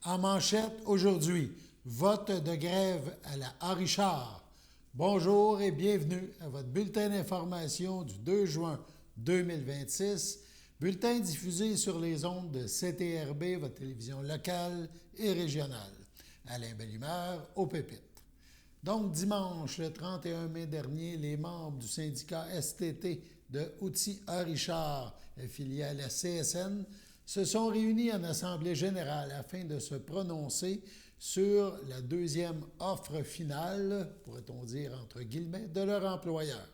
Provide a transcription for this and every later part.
En manchette aujourd'hui, vote de grève à la Henri-Char. Bonjour et bienvenue à votre bulletin d'information du 2 juin 2026, bulletin diffusé sur les ondes de CTRB, votre télévision locale et régionale. Alain Bellimeur, au Pépites. Donc, dimanche, le 31 mai dernier, les membres du syndicat STT de Outils Henri-Char, affilié à la CSN, se sont réunis en assemblée générale afin de se prononcer sur la deuxième offre finale, pourrait-on dire entre guillemets, de leur employeur.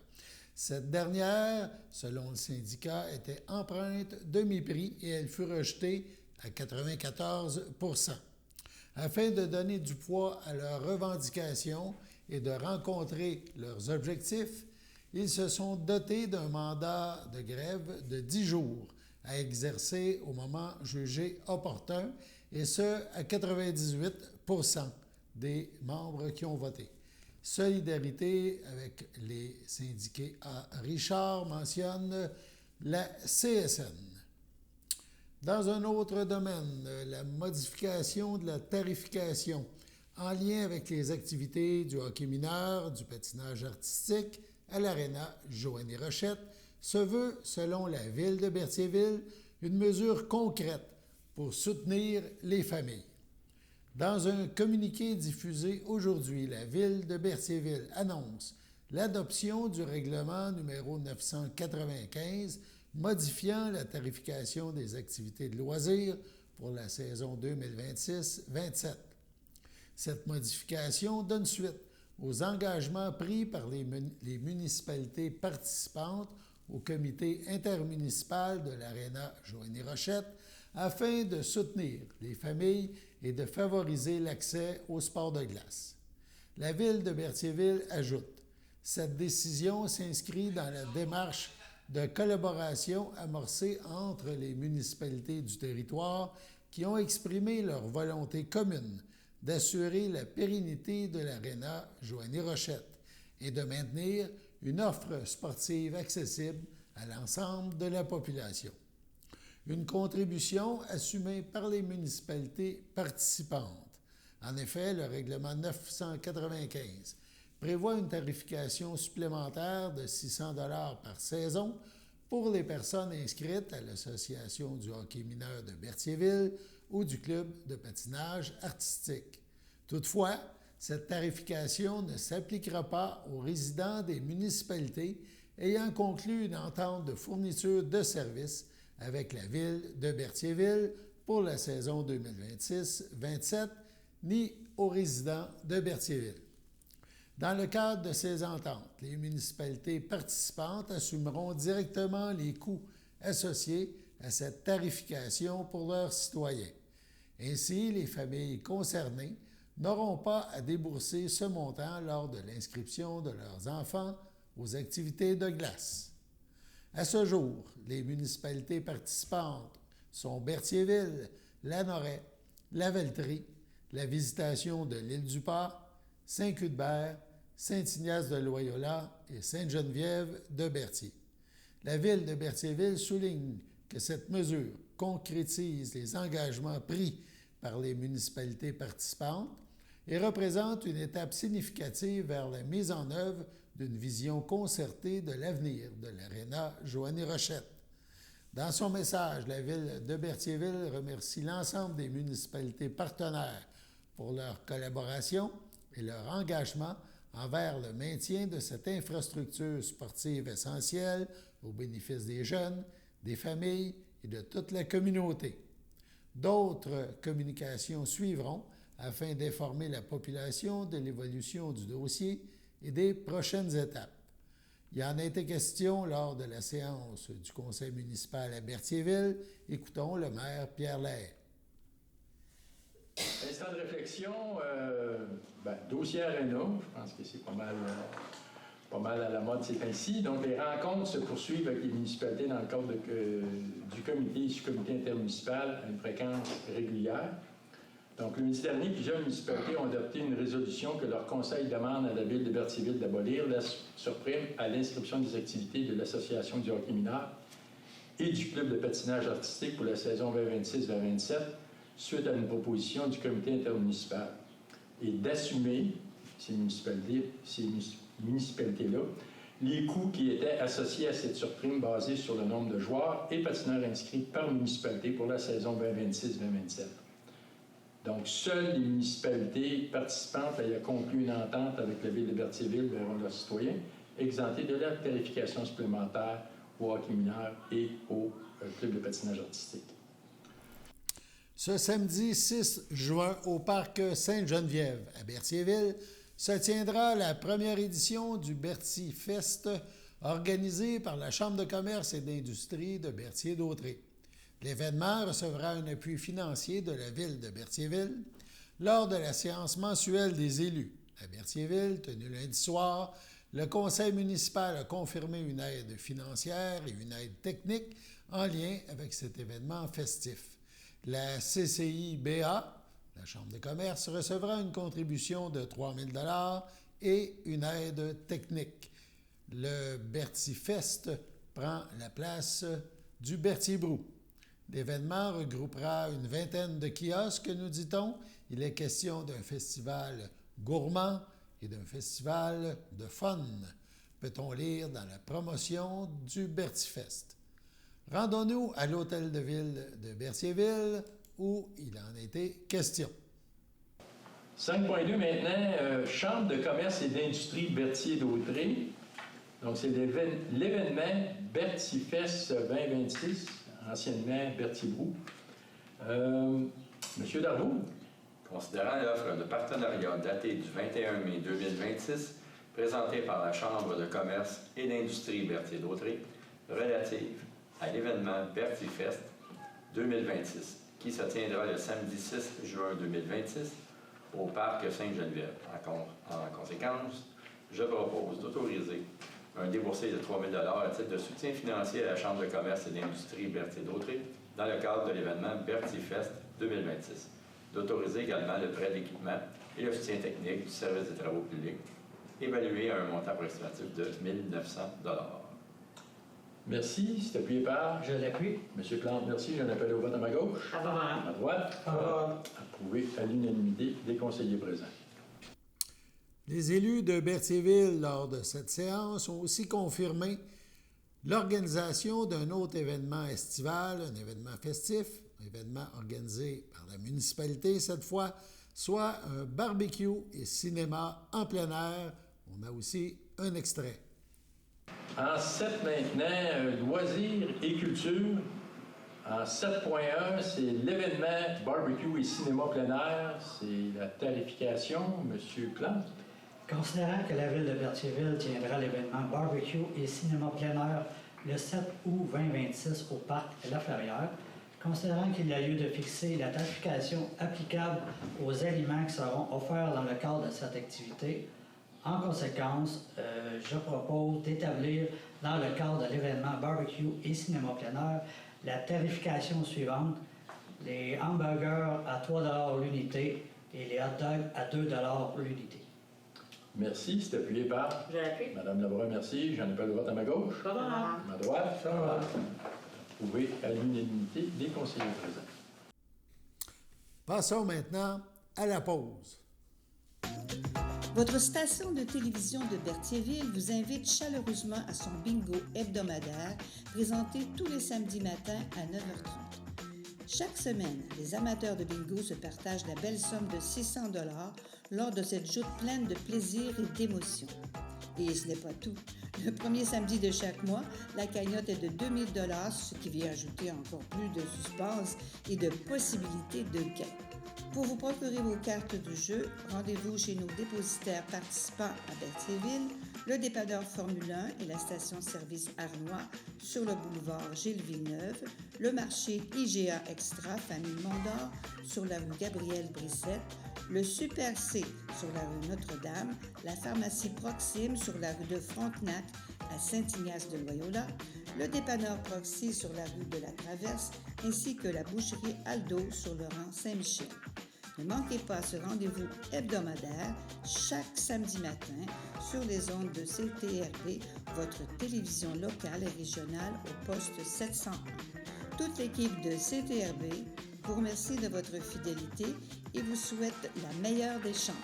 Cette dernière, selon le syndicat, était empreinte de mépris et elle fut rejetée à 94 %. Afin de donner du poids à leurs revendications et de rencontrer leurs objectifs, ils se sont dotés d'un mandat de grève de 10 jours à exercer au moment jugé opportun, et ce, à 98 % des membres qui ont voté. Solidarité avec les syndiqués à Richard, mentionne la CSN. Dans un autre domaine, la modification de la tarification en lien avec les activités du hockey mineur, du patinage artistique à l'Aréna Joanie-Rochette se veut, selon la Ville de Berthierville, une mesure concrète pour soutenir les familles. Dans un communiqué diffusé aujourd'hui, la Ville de Berthierville annonce l'adoption du règlement numéro 995 modifiant la tarification des activités de loisirs pour la saison 2026-27. Cette modification donne suite aux engagements pris par les municipalités participantes au comité intermunicipal de l'Aréna Joanie-Rochette afin de soutenir les familles et de favoriser l'accès au sport de glace. La Ville de Berthierville ajoute: cette décision s'inscrit dans la démarche de collaboration amorcée entre les municipalités du territoire qui ont exprimé leur volonté commune d'assurer la pérennité de l'Aréna Joanie-Rochette et de maintenir une offre sportive accessible à l'ensemble de la population. Une contribution assumée par les municipalités participantes. En effet, le règlement 995 prévoit une tarification supplémentaire de 600 $ par saison pour les personnes inscrites à l'Association du hockey mineur de Berthierville ou du club de patinage artistique. Toutefois, cette tarification ne s'appliquera pas aux résidents des municipalités ayant conclu une entente de fourniture de services avec la Ville de Berthierville pour la saison 2026-27, ni aux résidents de Berthierville. Dans le cadre de ces ententes, les municipalités participantes assumeront directement les coûts associés à cette tarification pour leurs citoyens. Ainsi, les familles concernées n'auront pas à débourser ce montant lors de l'inscription de leurs enfants aux activités de glace. À ce jour, les municipalités participantes sont Berthierville, Lanoraie, La Velleterie, la Visitation de l'Île-du-Pas, Saint-Cuthbert, Saint-Ignace-de-Loyola et Sainte-Geneviève de Berthier. La Ville de Berthierville souligne que cette mesure concrétise les engagements pris par les municipalités participantes et représente une étape significative vers la mise en œuvre d'une vision concertée de l'avenir de l'Aréna Joanie-Rochette. Dans son message, la Ville de Berthierville remercie l'ensemble des municipalités partenaires pour leur collaboration et leur engagement envers le maintien de cette infrastructure sportive essentielle au bénéfice des jeunes, des familles et de toute la communauté. D'autres communications suivront afin d'informer la population de l'évolution du dossier et des prochaines étapes. Il y en a été question lors de la séance du conseil municipal à Berthierville. Écoutons le maire Pierre Lahaye. Instant de réflexion, dossier Aréna, je pense que c'est pas mal à la mode ces temps-ci. Donc, les rencontres se poursuivent avec les municipalités dans le cadre du comité et sous-comité intermunicipal à une fréquence régulière. Donc, le lundi dernier, plusieurs municipalités ont adopté une résolution que leur conseil demande à la Ville de Berthierville d'abolir la surprime à l'inscription des activités de l'Association du hockey mineur et du club de patinage artistique pour la saison 2026-2027 suite à une proposition du comité intermunicipal et d'assumer, ces municipalités-là, les coûts qui étaient associés à cette surprime basée sur le nombre de joueurs et patineurs inscrits par municipalité pour la saison 2026-2027. Donc, seules les municipalités participantes ayant conclu une entente avec la Ville de Berthierville verront leurs citoyens exemptés de la tarification supplémentaire au hockey mineur et au club de patinage artistique. Ce samedi 6 juin, au parc Sainte-Geneviève, à Berthierville, se tiendra la première édition du Berti Fest, organisée par la Chambre de commerce et d'industrie de Berthier-Dautré. L'événement recevra un appui financier de la Ville de Berthierville lors de la séance mensuelle des élus. À Berthierville, tenue lundi soir, le conseil municipal a confirmé une aide financière et une aide technique en lien avec cet événement festif. La CCI-BA, la Chambre de commerce, recevra une contribution de 3 000 $ et une aide technique. Le Berti-Fest prend la place du Berthier-Brou. L'événement regroupera une vingtaine de kiosques, nous dit-on. Il est question d'un festival gourmand et d'un festival de fun, peut-on lire dans la promotion du Berti-Fest. Rendons-nous à l'Hôtel de Ville de Berthierville, où il en était question. 5.2 maintenant, Chambre de commerce et d'industrie Berthier-Dautré. Donc, c'est l'événement Berti-Fest 2026, anciennement Berthier-Brou. Monsieur Darvaux. Considérant l'offre de partenariat datée du 21 mai 2026, présentée par la Chambre de commerce et d'industrie Berthier-Dautré, relative à l'événement Berti-Fest 2026, qui se tiendra le samedi 6 juin 2026 au parc Sainte-Geneviève. En conséquence, je propose d'autoriser un déboursé de 3 000 $ à titre de soutien financier à la Chambre de commerce et d'industrie Berthier-Dautré dans le cadre de l'événement Berti-Fest 2026. D'autoriser également le prêt d'équipement et le soutien technique du service des travaux publics, évalué à un montant approximatif de 1 900 $. Merci. C'est appuyé par? Je l'appuie. Monsieur Plante, merci. J'en appelle au vote à ma gauche. Favorable. À ma droite. Favorable. Approuvé à l'unanimité des conseillers présents. Les élus de Berthierville, lors de cette séance, ont aussi confirmé l'organisation d'un autre événement estival, un événement festif, un événement organisé par la municipalité cette fois, soit un barbecue et cinéma en plein air. On a aussi un extrait. En 7 maintenant, loisirs et culture. En 7.1, c'est l'événement barbecue et cinéma plein air. C'est la tarification. Monsieur Plante. Considérant que la Ville de Berthierville tiendra l'événement barbecue et cinéma plein air le 7 août 2026 au parc La Ferrière, considérant qu'il y a lieu de fixer la tarification applicable aux aliments qui seront offerts dans le cadre de cette activité, en conséquence, je propose d'établir dans le cadre de l'événement barbecue et cinéma plein air la tarification suivante: les hamburgers à 3 $ l'unité et les hot dogs à 2 $ l'unité. Merci. C'est appuyé par? Je l'appuie. Madame Labourin, merci. J'en appelle le vote à ma gauche. Favorable. À ma droite. Favorable. Approuvé à l'unanimité des conseillers présents. Passons maintenant à la pause. Votre station de télévision de Berthierville vous invite chaleureusement à son bingo hebdomadaire présenté tous les samedis matins à 9h30. Chaque semaine, les amateurs de bingo se partagent la belle somme de 600 $ lors de cette joute pleine de plaisir et d'émotion. Et ce n'est pas tout. Le premier samedi de chaque mois, la cagnotte est de 2 000 $, ce qui vient ajouter encore plus de suspense et de possibilités de gain. Pour vous procurer vos cartes de jeu, rendez-vous chez nos dépositaires participants à Berthierville, le dépanneur Formule 1 et la station-service Arnois sur le boulevard Gilles Villeneuve, le marché IGA Extra Famille Mondor sur la rue Gabriel Brissette, le Super C sur la rue Notre-Dame, la pharmacie Proxime sur la rue de Frontenac à Saint-Ignace-de-Loyola, le dépanneur Proxy sur la rue de la Traverse, ainsi que la boucherie Aldo sur le rang Saint-Michel. Ne manquez pas ce rendez-vous hebdomadaire chaque samedi matin sur les ondes de CTRB, votre télévision locale et régionale au poste 701. Toute l'équipe de CTRB vous remercie de votre fidélité et vous souhaite la meilleure des chances.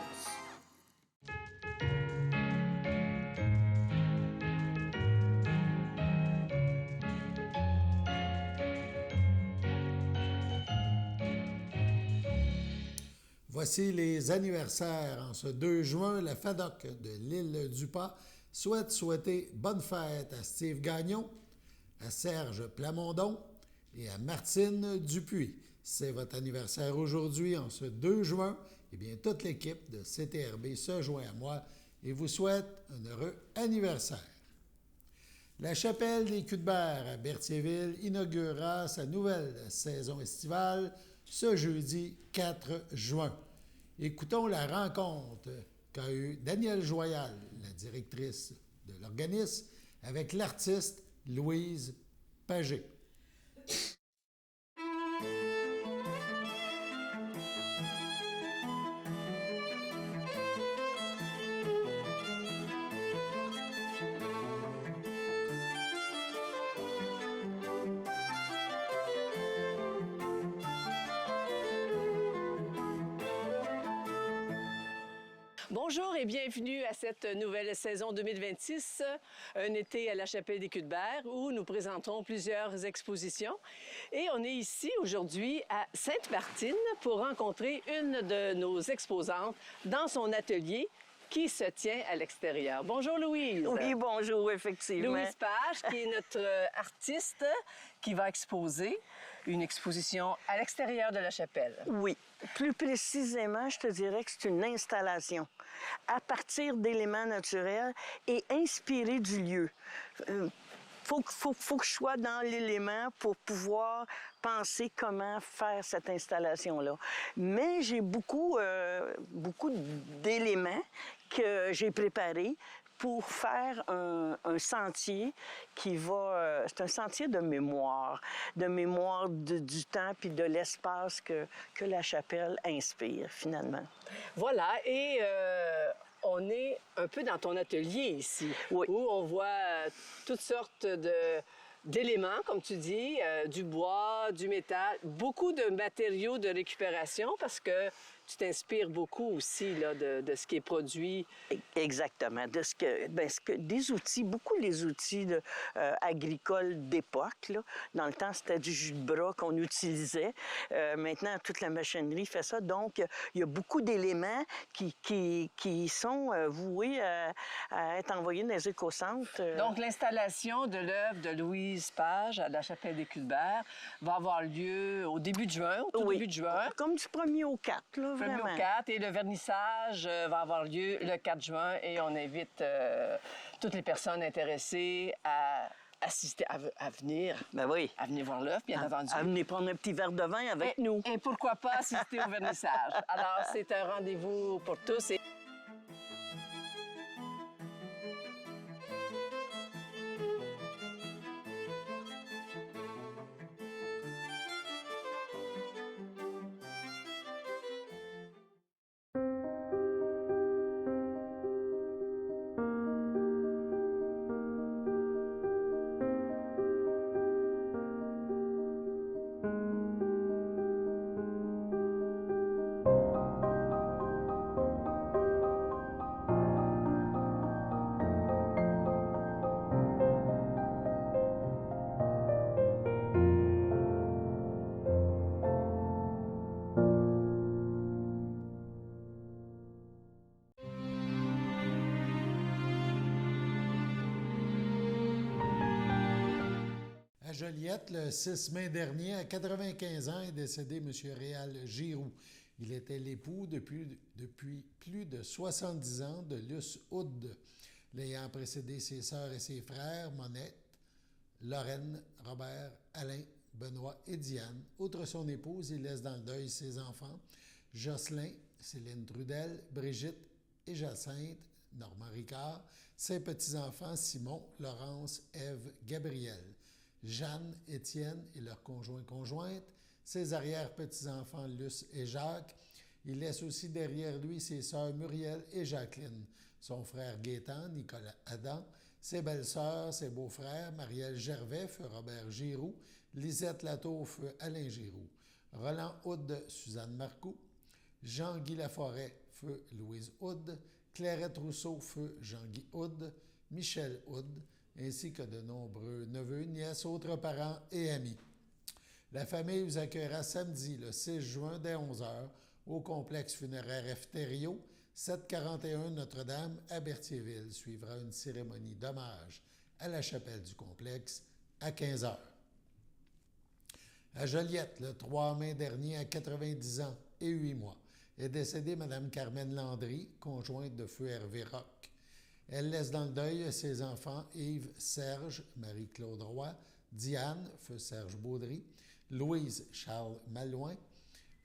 Voici les anniversaires. En ce 2 juin, la FADOC de l'Île-du-Pas souhaiter bonne fête à Steve Gagnon, à Serge Plamondon et à Martine Dupuis. C'est votre anniversaire aujourd'hui, en ce 2 juin. Eh bien, toute l'équipe de CTRB se joint à moi et vous souhaite un heureux anniversaire. La chapelle des Cuthberts à Berthierville inaugurera sa nouvelle saison estivale ce jeudi 4 juin. Écoutons la rencontre qu'a eue Danielle Joyal, la directrice de l'organisme, avec l'artiste Louise Pagé. Bonjour et bienvenue à cette nouvelle saison 2026, un été à la Chapelle des Cuthberts où nous présentons plusieurs expositions. Et on est ici aujourd'hui à Sainte-Martine pour rencontrer une de nos exposantes dans son atelier qui se tient à l'extérieur. Bonjour Louise. Oui, bonjour, effectivement. Louise Page, qui est notre artiste qui va exposer une exposition à l'extérieur de la chapelle. Oui. Plus précisément, je te dirais que c'est une installation à partir d'éléments naturels et inspirés du lieu. Faut que je sois dans l'élément pour pouvoir penser comment faire cette installation-là. Mais j'ai beaucoup d'éléments que j'ai préparés pour faire un sentier qui va... c'est un sentier de mémoire du temps puis de l'espace que la chapelle inspire, finalement. Voilà, et on est un peu dans ton atelier ici, oui, où on voit toutes sortes d'éléments, comme tu dis, du bois, du métal, beaucoup de matériaux de récupération parce que tu t'inspires beaucoup aussi là, de ce qui est produit. Exactement. Des outils, beaucoup les outils agricoles d'époque. Là. Dans le temps, c'était du jus de bras qu'on utilisait. Maintenant, toute la machinerie fait ça. Donc, il y a beaucoup d'éléments qui sont voués à être envoyés dans les écocentres. Donc, l'installation de l'œuvre de Louise Page à la Chapelle des Cuthberts va avoir lieu au début de juin, au tout début de juin. Comme du 1er au 4, là, vraiment. Au 4, et le vernissage va avoir lieu le 4 juin et on invite toutes les personnes intéressées à assister, à venir, oui, à venir voir l'œuvre, bien entendu. À venir prendre un petit verre de vin avec nous. Et pourquoi pas assister au vernissage. Alors, c'est un rendez-vous pour tous. À Joliette, le 6 mai dernier, à 95 ans, est décédé M. Réal Giroux. Il était l'époux depuis plus de 70 ans de Luce Houd, l'ayant précédé ses sœurs et ses frères, Monette, Lorraine, Robert, Alain, Benoît et Diane. Outre son épouse, il laisse dans le deuil ses enfants, Jocelyn, Céline Trudel, Brigitte et Jacinthe, Normand Ricard, ses petits-enfants Simon, Laurence, Ève, Gabriel, Jeanne, Étienne et leurs conjoints-conjointes, ses arrière-petits-enfants Luce et Jacques. Il laisse aussi derrière lui ses sœurs Muriel et Jacqueline, son frère Gaétan, Nicolas Adam, ses belles-sœurs, ses beaux-frères, Marielle Gervais, feu Robert Giroux, Lisette Latour, feu Alain Giroux. Roland Houd, Suzanne Marcoux, Jean-Guy Laforêt, feu Louise Houd, Clairette Rousseau, feu Jean-Guy Houd, Michel Houd, ainsi que de nombreux neveux, nièces, autres parents et amis. La famille vous accueillera samedi, le 6 juin, dès 11h, au complexe funéraire Efterio, 741 Notre-Dame à Berthierville. Suivra une cérémonie d'hommage à la chapelle du complexe à 15h. À Joliette, le 3 mai dernier, à 90 ans et 8 mois, est décédée Mme Carmen Landry, conjointe de feu Hervé Roch. Elle laisse dans le deuil ses enfants Yves Serge, Marie-Claude Roy, Diane, feu Serge Baudry, Louise Charles Malouin,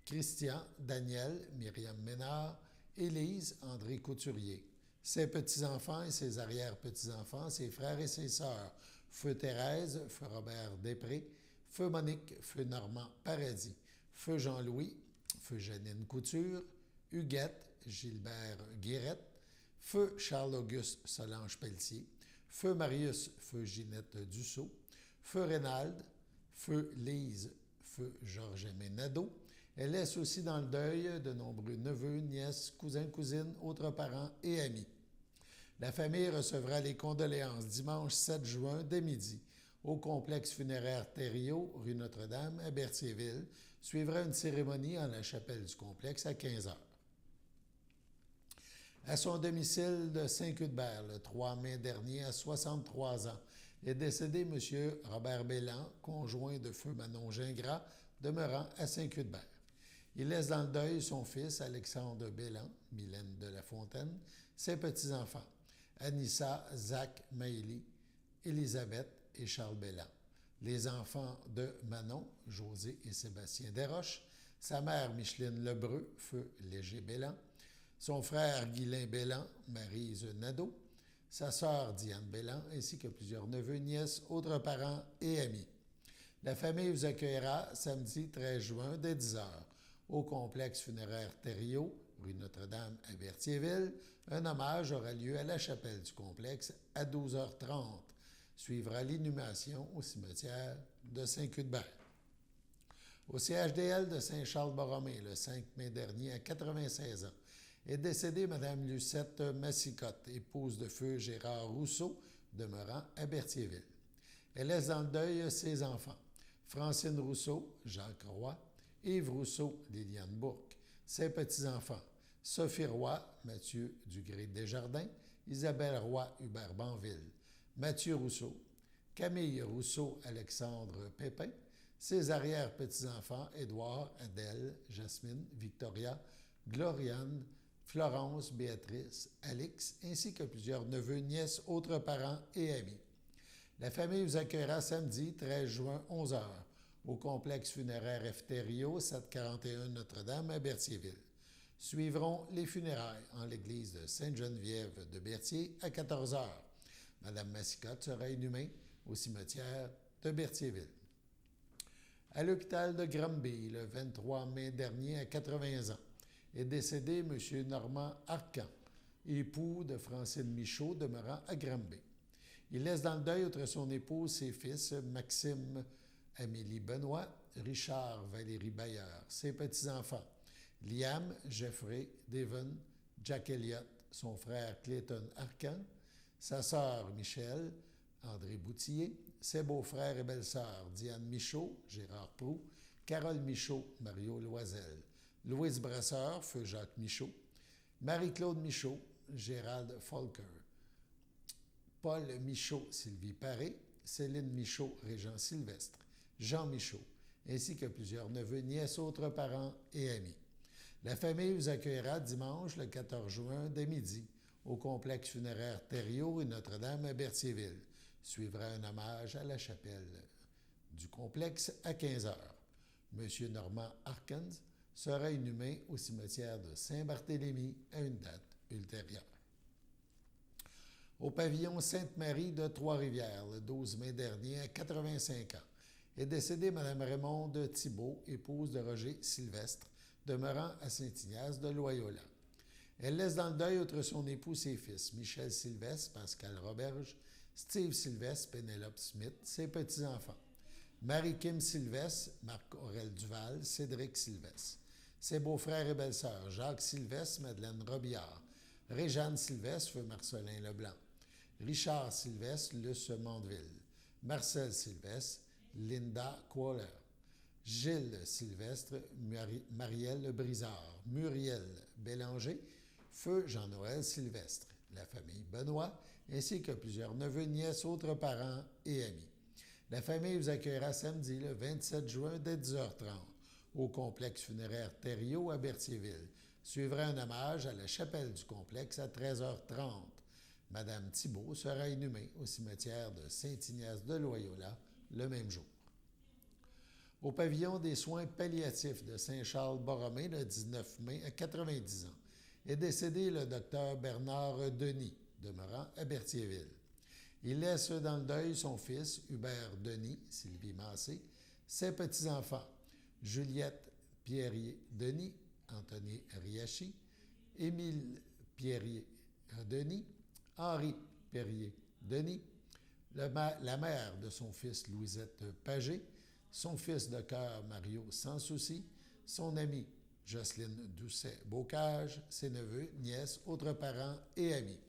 Christian, Daniel, Myriam Ménard, Élise, André Couturier. Ses petits-enfants et ses arrière-petits-enfants, ses frères et ses sœurs, feu Thérèse, feu Robert Després, feu Monique, feu Normand Paradis, feu Jean-Louis, feu Janine Couture, Huguette, Gilbert Guérette, feu Charles-Auguste Solange Pelletier, feu Marius, feu Ginette Dussault, feu Rénald, feu Lise, feu Georges-Aimé Nadeau. Elle laisse aussi dans le deuil de nombreux neveux, nièces, cousins, cousines, autres parents et amis. La famille recevra les condoléances dimanche 7 juin dès midi au complexe funéraire Thériault, rue Notre-Dame, à Berthierville. Suivra une cérémonie en la chapelle du complexe à 15h. À son domicile de Saint-Cuthbert, le 3 mai dernier, à 63 ans, est décédé M. Robert Bélan, conjoint de feu Manon Gingras, demeurant à Saint-Cuthbert. Il laisse dans le deuil son fils Alexandre Bélan, Mylène de la Fontaine, ses petits-enfants, Anissa, Zach, Maëlie, Élisabeth et Charles Bélan, les enfants de Manon, José et Sébastien Desroches, sa mère Micheline Lebreu, feu Léger Bélan, son frère Guylain Bélan, Maryse Nadeau, sa sœur Diane Bélan, ainsi que plusieurs neveux, nièces, autres parents et amis. La famille vous accueillera samedi 13 juin dès 10h au complexe funéraire Thériault, rue Notre-Dame à Berthierville. Un hommage aura lieu à la chapelle du complexe à 12h30. Suivra l'inhumation au cimetière de Saint-Cuthbert. Au CHDL de Saint-Charles-Borromée, le 5 mai dernier, à 96 ans, est décédée Mme Lucette Massicotte, épouse de feu Gérard Rousseau, demeurant à Berthierville. Elle laisse dans le deuil ses enfants, Francine Rousseau, Jacques Roy, Yves Rousseau, Liliane Bourque, ses petits-enfants, Sophie Roy, Mathieu Dugré-Desjardins, Isabelle Roy, Hubert Banville, Mathieu Rousseau, Camille Rousseau, Alexandre Pépin, ses arrière-petits-enfants, Édouard, Adèle, Jasmine, Victoria, Gloriane, Florence, Béatrice, Alix, ainsi que plusieurs neveux, nièces, autres parents et amis. La famille vous accueillera samedi 13 juin 11h au complexe funéraire Efterio, 741 Notre-Dame à Berthierville. Suivront les funérailles en l'église de Sainte-Geneviève de Berthier à 14h. Mme Massicotte sera inhumée au cimetière de Berthierville. À l'hôpital de Granby, le 23 mai dernier, à 80 ans, est décédé M. Normand Arcan, époux de Francine Michaud, demeurant à Granby. Il laisse dans le deuil, outre son épouse, ses fils, Maxime, Amélie Benoît, Richard, Valérie Bailleur, ses petits-enfants, Liam, Jeffrey, Devon, Jack Elliott, son frère Clayton Arcan, sa sœur Michel, André Boutillier, ses beaux-frères et belles-sœurs, Diane Michaud, Gérard Proulx, Carole Michaud, Mario Loisel, Louise Brasseur, feu Jacques Michaud, Marie-Claude Michaud, Gérald Folker, Paul Michaud, Sylvie Paré, Céline Michaud, Régent Sylvestre, Jean Michaud, ainsi que plusieurs neveux, nièces, autres parents et amis. La famille vous accueillera dimanche, le 14 juin, dès midi, au complexe funéraire Thériault et Notre-Dame à Berthierville. Suivra un hommage à la chapelle du complexe à 15h. M. Normand Harkins sera inhumé au cimetière de Saint-Barthélemy à une date ultérieure. Au pavillon Sainte-Marie de Trois-Rivières, le 12 mai dernier, à 85 ans, est décédée Mme Raymonde Thibault, épouse de Roger Sylvestre, demeurant à Saint-Ignace de Loyola. Elle laisse dans le deuil, outre son époux, ses fils, Michel Sylvestre, Pascal Roberge, Steve Sylvestre, Pénélope Smith, ses petits-enfants, Marie-Kim Sylvestre, Marc-Aurèle Duval, Cédric Sylvestre. Ses beaux-frères et belles-sœurs, Jacques Sylvestre, Madeleine Robillard, Réjeanne Sylvestre, feu Marcelin Leblanc, Richard Sylvestre, Luce Mondeville, Marcel Sylvestre, Linda Qualler, Gilles Sylvestre, Marielle Brizard, Muriel Bélanger, feu Jean-Noël Sylvestre, la famille Benoît, ainsi que plusieurs neveux, nièces, autres parents et amis. La famille vous accueillera samedi, le 27 juin, dès 10h30, au complexe funéraire Thériault à Berthierville. Suivra un hommage à la chapelle du complexe à 13h30. Madame Thibault sera inhumée au cimetière de Saint-Ignace de Loyola le même jour. Au pavillon des soins palliatifs de Saint-Charles-Borromée, le 19 mai, à 90 ans, est décédé le docteur Bernard Denis, demeurant à Berthierville. Il laisse dans le deuil son fils, Hubert Denis, Sylvie Massé, ses petits-enfants, Juliette Pierrier-Denis, Anthony Riachi, Émile Pierrier-Denis, Henri Perrier-Denis, la mère de son fils, Louisette Pagé, son fils de cœur, Mario Sans-Souci, son ami, Jocelyne Doucet-Bocage, ses neveux, nièces, autres parents et amis.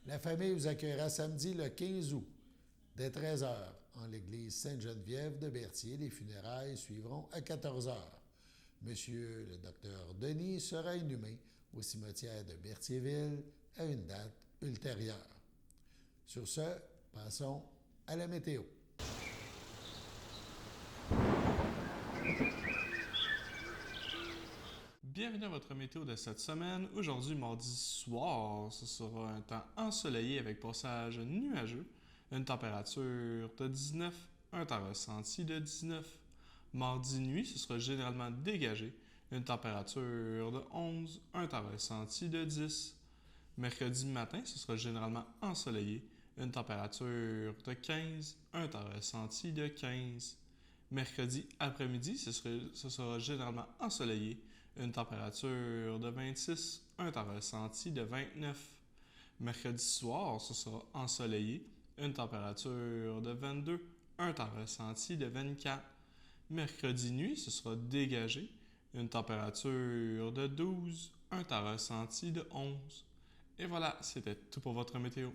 La famille vous accueillera samedi le 15 août, dès 13h, en l'église Sainte-Geneviève de Berthier. Les funérailles suivront à 14h. Monsieur le docteur Denis sera inhumé au cimetière de Berthierville à une date ultérieure. Sur ce, passons à la météo. Bienvenue à votre météo de cette semaine. Aujourd'hui, mardi soir, ce sera un temps ensoleillé avec passage nuageux, une température de 19, un temps ressenti de 19. Mardi nuit, ce sera généralement dégagé, une température de 11, un temps ressenti de 10. Mercredi matin, ce sera généralement ensoleillé, une température de 15, un temps ressenti de 15. Mercredi après-midi, ce sera généralement ensoleillé, une température de 26, un temps ressenti de 29. Mercredi soir, ce sera ensoleillé, une température de 22, un temps ressenti de 24. Mercredi nuit, ce sera dégagé, une température de 12, un temps ressenti de 11. Et voilà, c'était tout pour votre météo.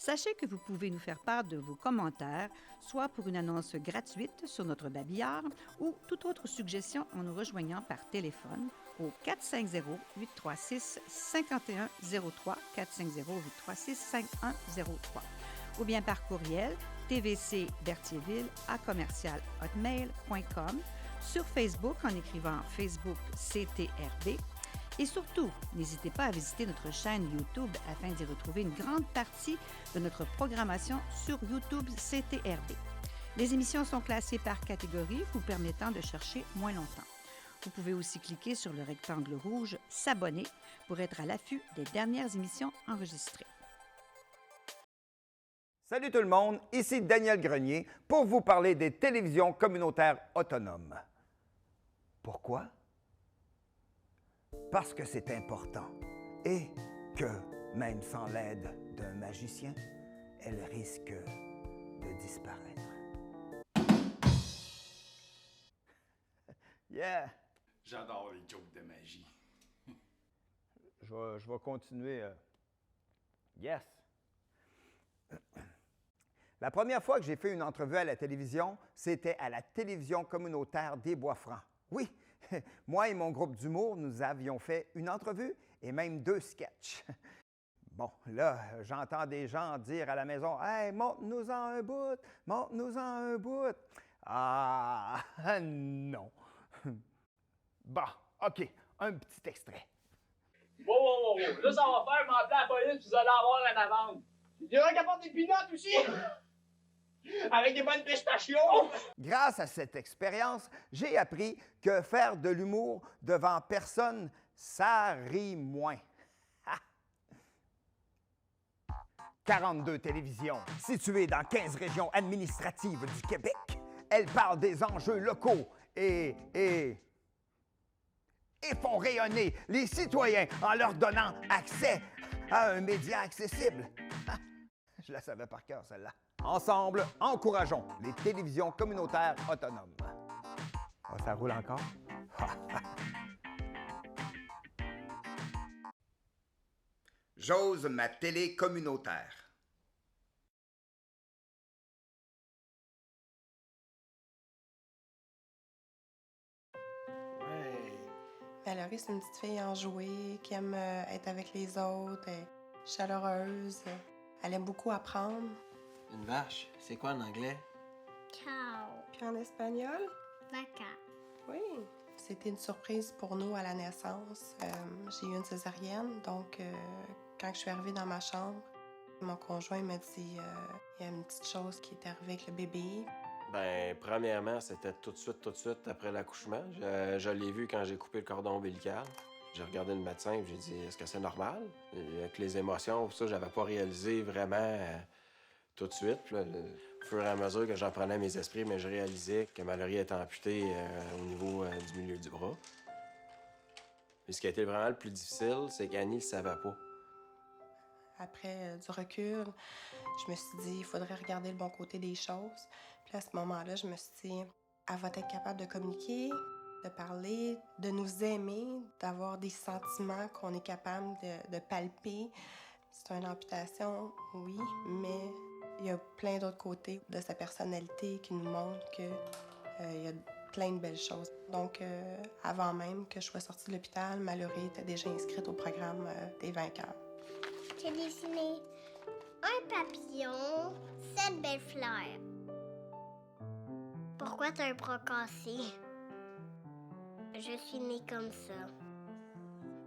Sachez que vous pouvez nous faire part de vos commentaires, soit pour une annonce gratuite sur notre babillard ou toute autre suggestion en nous rejoignant par téléphone au 450-836-5103, 450-836-5103, ou bien par courriel tvcberthierville@hotmail.com, sur Facebook en écrivant Facebook CTRB. Et surtout, n'hésitez pas à visiter notre chaîne YouTube afin d'y retrouver une grande partie de notre programmation sur YouTube CTRB. Les émissions sont classées par catégorie, vous permettant de chercher moins longtemps. Vous pouvez aussi cliquer sur le rectangle rouge « S'abonner » pour être à l'affût des dernières émissions enregistrées. Salut tout le monde, ici Daniel Grenier pour vous parler des télévisions communautaires autonomes. Pourquoi? Parce que c'est important et que, même sans l'aide d'un magicien, elles risquent de disparaître. Yeah! J'adore les jokes de magie. Je vais continuer. Yes! La première fois que j'ai fait une entrevue à la télévision, c'était à la télévision communautaire des Bois-Francs. Oui, moi et mon groupe d'humour, nous avions fait une entrevue et même 2 sketchs. Bon, là, j'entends des gens dire à la maison « Hey, montre-nous-en un bout! Montre-nous-en un bout! » Ah, non! Bon, OK, un petit extrait. Wow! Là, ça va faire m'appeler la police, puis vous allez avoir une amende. Il y aura qui apporte des peanuts aussi! Avec des bonnes pistachios! Grâce à cette expérience, j'ai appris que faire de l'humour devant personne, ça rit moins. 42 télévisions, situées dans 15 régions administratives du Québec. Elles parlent des enjeux locaux et font rayonner les citoyens en leur donnant accès à un média accessible. Je la savais par cœur, celle-là. Ensemble, encourageons les télévisions communautaires autonomes. Ah, ça roule encore? J'ose ma télé communautaire. Mallory, c'est une petite fille enjouée qui aime être avec les autres, elle est chaleureuse, elle aime beaucoup apprendre. Une vache, c'est quoi en anglais? Cow. Puis en espagnol? Vaca. Oui. C'était une surprise pour nous à la naissance. J'ai eu une césarienne, donc quand je suis arrivée dans ma chambre, mon conjoint m'a dit il y a une petite chose qui est arrivée avec le bébé. Ben, premièrement, c'était tout de suite après l'accouchement. Je l'ai vu quand j'ai coupé le cordon ombilical. J'ai regardé le médecin et j'ai dit « Est-ce que c'est normal? » Avec les émotions, tout ça, j'avais pas réalisé vraiment tout de suite. Puis là, au fur et à mesure que j'en prenais mes esprits, mais je réalisais que Mallory était amputée au niveau du milieu du bras. Puis ce qui a été vraiment le plus difficile, c'est qu'Annie ne le savait pas. Après du recul, je me suis dit il faudrait regarder le bon côté des choses. Puis à ce moment-là, je me suis dit elle va être capable de communiquer, de parler, de nous aimer, d'avoir des sentiments qu'on est capable de palper. C'est une amputation, oui, mais il y a plein d'autres côtés de sa personnalité qui nous montrent qu'il y a plein de belles choses. Donc, avant même que je sois sortie de l'hôpital, Mallory était déjà inscrite au programme des vainqueurs. J'ai dessiné un papillon, 7 belles fleurs. Pourquoi t'as un bras cassé? Je suis née comme ça.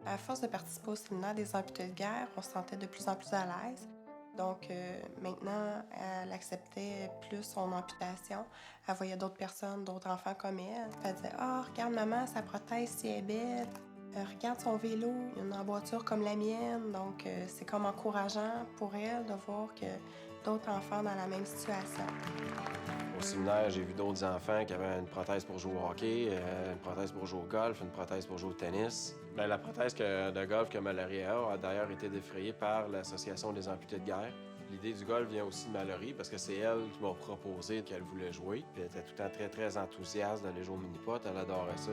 À force de participer au séminaire des amputés de guerre, on se sentait de plus en plus à l'aise. Donc maintenant, elle acceptait plus son amputation. Elle voyait d'autres personnes, d'autres enfants comme elle. Elle disait « Ah, oh, regarde maman, sa prothèse, si elle est belle. Regarde son vélo, il y a une emboîture comme la mienne. » Donc c'est comme encourageant pour elle de voir que d'autres enfants dans la même situation. Au séminaire, j'ai vu d'autres enfants qui avaient une prothèse pour jouer au hockey, une prothèse pour jouer au golf, une prothèse pour jouer au tennis. Bien, la prothèse de golf que Mallory a d'ailleurs été défrayée par l'Association des amputés de guerre. L'idée du golf vient aussi de Mallory parce que c'est elle qui m'a proposé qu'elle voulait jouer. Puis elle était tout le temps très, très enthousiaste d'aller jouer au mini-pot. Elle adorait ça.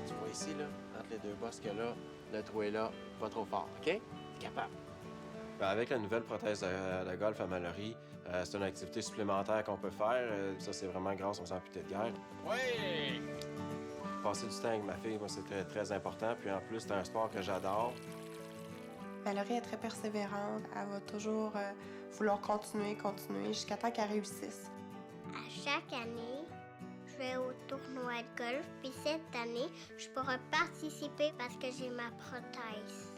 Tu vois ici, là, entre les deux bosses que là, le trou est là, pas trop fort, OK? T'es capable. Bien, avec la nouvelle prothèse de golf à Mallory, c'est une activité supplémentaire qu'on peut faire. Ça, c'est vraiment grâce aux amputés de guerre. Oui! Passer du temps avec ma fille, moi, c'est très, très important. Puis en plus, c'est un sport que j'adore. Mallory est très persévérante. Elle va toujours vouloir continuer jusqu'à temps qu'elle réussisse. À chaque année, je vais au tournoi de golf. Puis cette année, je pourrai participer parce que j'ai ma prothèse.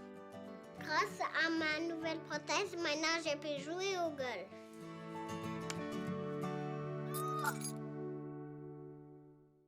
Grâce à ma nouvelle prothèse, maintenant, je peux jouer au golf.